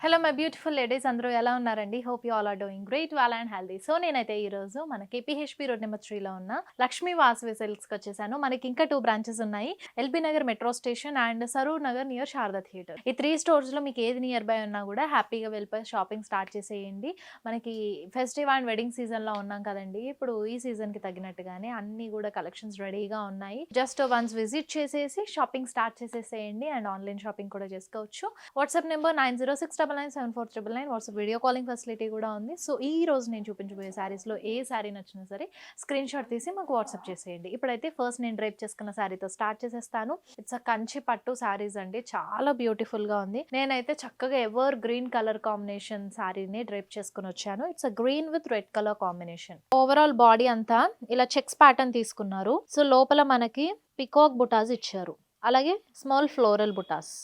Hello my beautiful ladies అందరూ ఎలా ఉన్నారండి? Hope you all are doing great, well and healthy. So నేనైతే ఈరోజు మన కేపీహెచ్పీ రోడ్ నెంబర్ 3లో ఉన్న లక్ష్మీ వాసవి సిల్క్స్‌కి వచ్చేసాను. మనకి ఇంకా 2 బ్రాంచెస్ ఉన్నాయి. LB Nagar metro station and Saroor Nagar near Sharada theatre. ఈ 3 స్టోర్స్‌లో మీకు ఏది నియర్ బై ఉన్నా కూడా హ్యాపీగా వెళ్ళిపోయి షాపింగ్ స్టార్ట్ చేసేయండి. మనకి ఫెస్టివ్ అండ్ వెడ్డింగ్ సీజన్‌లో ఉన్నాం కదండీ! ఇప్పుడు ఈ సీజన్‌కి తగినట్టుగానే అన్నీ కూడా కలెక్షన్స్ రెడీగా ఉన్నాయి. జస్ట్ వన్స్ విజిట్ చేసేసి షాపింగ్ స్టార్ట్ చేసేసేయండి అండ్ ఆన్‌లైన్ షాపింగ్ కూడా చేసుకోవచ్చు. WhatsApp number 9069974399 WhatsApp video calling facility కూడా ఉంది. సో ఈ రోజు నేను చూపించబోయే శారీస్‌లో ఏ శారీ నచ్చినా సరే స్క్రీన్ షాట్ తీసి మాకు వాట్సాప్ చేసేయండి. ఇప్పుడైతే ఫస్ట్ నేను డ్రైప్ చేసుకున్న శారీతో స్టార్ట్ చేసేస్తాను. ఇట్స్ కంచి పట్టు శారీస్ అండి. చాలా బ్యూటిఫుల్‌గా ఉంది. నేనైతే చక్కగా ఎవర్ గ్రీన్ కలర్ కాంబినేషన్ శారీని డ్రైప్ చేసుకొని వచ్చాను. It's green with red colour combination. Overall body అంతా ఇలా చెక్స్ ప్యాటర్న్ తీసుకున్నారు. సో లోపల మనకి పికాక్ బుటాస్ ఇచ్చారు. అలాగే స్మాల్ ఫ్లోరల్ బుటాస్.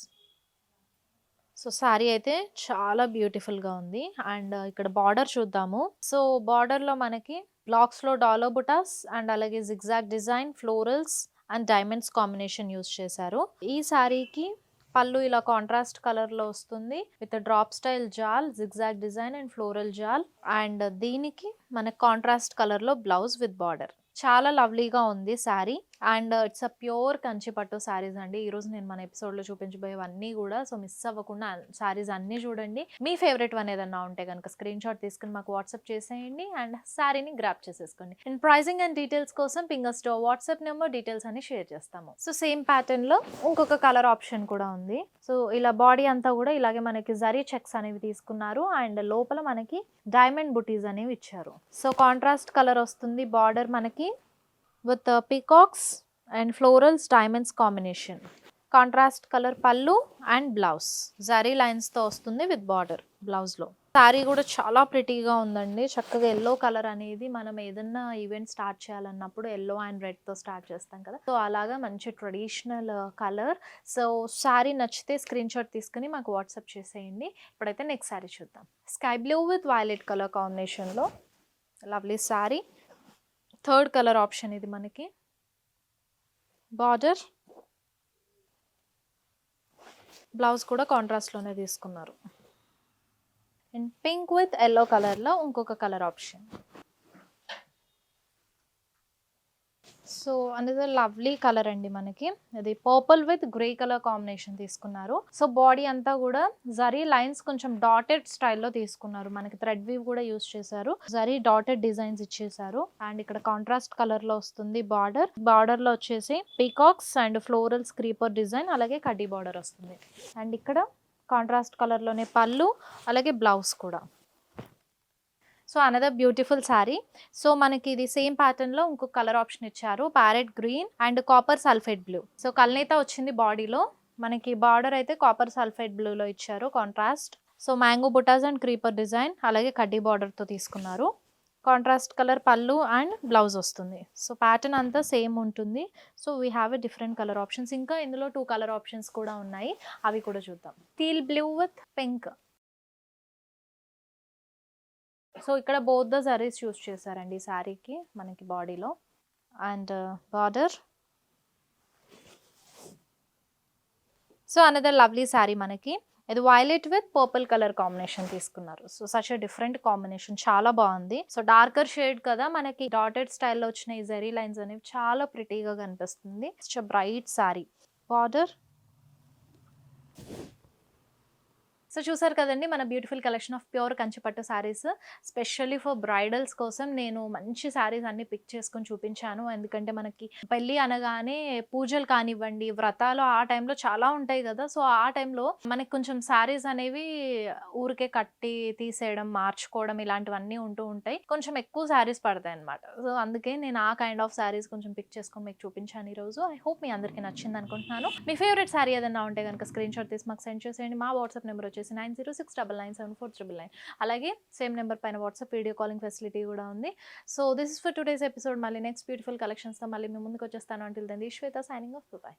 సో శారీ అయితే చాలా బ్యూటిఫుల్‌గా ఉంది. అండ్ ఇక్కడ బార్డర్ చూద్దాము. సో బార్డర్‌లో మనకి బ్లాక్స్‌లో డాలో బుటాస్ అండ్ అలాగే zigzag design, florals and diamonds combination use చేశారు. ఈ శారీకి పళ్ళు ఇలా కాంట్రాస్ట్ కలర్‌లో వస్తుంది. With drop style jaal, zigzag design and floral jaal. And దీనికి మనకి కాంట్రాస్ట్ కలర్‌లో బ్లౌజ్ విత్ బార్డర్. చాలా లవ్లీగా ఉంది sari. And it's pure Kanchi పట్టు శారీస్ అండి. ఈరోజు నేను మన ఎపిసోడ్లో చూపించబోయేవన్నీ కూడా సో మిస్ అవ్వకుండా శారీస్ అన్నీ చూడండి. మీ ఫేవరెట్ వన్ ఏదన్నా ఉంటే కనుక స్క్రీన్ షాట్ తీసుకుని మాకు వాట్సాప్ చేసేయండి అండ్ శారీని గ్రాప్ చేసేసుకోండి. అండ్ ప్రైజింగ్ అండ్ డీటెయిల్స్ కోసం పింగర్స్ వాట్సాప్ నెంబర్ డీటెయిల్స్ అన్ని షేర్ చేస్తాము. సో సేమ్ ప్యాటర్న్ లో ఇంకొక కలర్ ఆప్షన్ కూడా ఉంది. సో ఇలా బాడీ అంతా కూడా ఇలాగే మనకి జరీ చెక్స్ అనేవి తీసుకున్నారు అండ్ లోపల మనకి డైమండ్ బుటీస్ అనేవి ఇచ్చారు. సో కాంట్రాస్ట్ కలర్ వస్తుంది. బార్డర్ మనకి with peacocks and florals diamonds combination. Contrast colour pallu and blouse zari lines తో వస్తుంది విత్ బార్డర్ బ్లౌజ్ లో. శారీ కూడా చాలా ప్రిటీగా ఉందండి. చక్కగా ఎల్లో కలర్ అనేది మనం ఏదన్నా ఈవెంట్ స్టార్ట్ చేయాలన్నప్పుడు ఎల్లో అండ్ రెడ్ తో స్టార్ట్ చేస్తాం కదా. సో అలాగా మంచి ట్రెడిషనల్ కలర్. సో శారీ నచ్చితే స్క్రీన్ షాట్ తీసుకుని మాకు వాట్సాప్ చేసేయండి. ఇప్పుడైతే నెక్స్ట్ శారీ చూద్దాం. Sky blue with violet colour combination లో lovely sari. Third colour option ఇది మనకి. బార్డర్ బ్లౌజ్ కూడా కాంట్రాస్ట్ లోనే తీసుకున్నారు. And pink with yellow colour లో ఇంకొక కలర్ ఆప్షన్. సో అనేది లవ్లీ కలర్ అండి. మనకి అది purple with grey colour combination తీసుకున్నారు. సో బాడీ అంతా కూడా జరీ లైన్స్ కొంచెం డాటెడ్ స్టైల్లో తీసుకున్నారు. మనకి థ్రెడ్ వీవ్ కూడా యూజ్ చేశారు. జరీ డాటెడ్ డిజైన్స్ ఇచ్చేసారు. అండ్ ఇక్కడ కాంట్రాస్ట్ కలర్ లో వస్తుంది బార్డర్. బార్డర్ లో వచ్చేసి peacocks and florals creeper design అలాగే కడ్డీ బార్డర్ వస్తుంది. అండ్ ఇక్కడ కాంట్రాస్ట్ కలర్ లోనే పళ్ళు అలాగే బ్లౌజ్ కూడా. So another beautiful sari. So మనకి ఇది సేమ్ ప్యాటర్న్ లో ఇంకొక కలర్ ఆప్షన్ ఇచ్చారు. Parrot green and copper sulphate blue. So కల్నేత వచ్చింది బాడీలో. మనకి బార్డర్ అయితే కాపర్ సల్ఫేట్ బ్లూ లో ఇచ్చారు contrast. So mango buttas and creeper design అలాగే కడ్డీ బార్డర్ తో తీసుకున్నారు. Contrast colour pallu and blouse వస్తుంది. సో ప్యాటర్న్ అంతా సేమ్ ఉంటుంది. So we have a different colour options. ఇంకా ఇందులో 2 కలర్ ఆప్షన్స్ కూడా ఉన్నాయి. అవి కూడా చూద్దాం. Teal blue with pink. So ఇక్కడ బోత్ ద జరీస్ యూస్ చేశారండి ఈ శారీకి మనకి బాడీలో. And border. So another lovely sari మనకి. ఇది violet with purple colour combination తీసుకున్నారు. సో సచ్ డిఫరెంట్ కాంబినేషన్, చాలా బాగుంది. సో డార్కర్ షేడ్ కదా మనకి డాటెడ్ స్టైల్లో వచ్చిన ఈ జరీ లైన్స్ అనేవి చాలా ప్రిటీగా కనిపిస్తుంది. బ్రైట్ శారీ. బార్డర్. సో చూసారు కదండి మన beautiful collection of pure Kanchipattu saris. Specially for bridals కోసం నేను మంచి శారీస్ అన్ని పిక్ చేసుకొని చూపించాను. ఎందుకంటే మనకి పెళ్ళి అనగానే పూజలు కానివ్వండి, వ్రతాలు ఆ టైంలో చాలా ఉంటాయి కదా. సో ఆ టైంలో మనకి కొంచెం శారీస్ అనేవి ఊరికే కట్టి తీసేయడం, మార్చుకోవడం ఇలాంటివన్నీ ఉంటూ ఉంటాయి. కొంచెం ఎక్కువ శారీస్ పడతాయి అనమాట. సో అందుకే నేను ఆ కైండ్ ఆఫ్ శారీస్ కొంచెం పిక్ చేసుకొని మీకు చూపించాను ఈరోజు. ఐ హోప్ మీ అందరికీ నచ్చింది అనుకుంటున్నాను. మీ ఫేవరెట్ శారీ ఏదైనా ఉంటే కనుక స్క్రీన్ షాట్ తీసి మాకు సెండ్ చేసేయండి. మా వాట్సాప్ నెంబర్ వచ్చేసి 9069974399. అలాగే సేమ్ నెంబర్ పైన వాట్సాప్ వీడియో కాలింగ్ ఫెసిలిటీ కూడా ఉంది. So this is for today's episode. మళ్ళీ నెక్స్ట్ బ్యూటిఫుల్ కలెక్షన్స్తో మళ్ళీ మీ ముందుకు వచ్చేస్తాను. Until then Shweta signing off. By.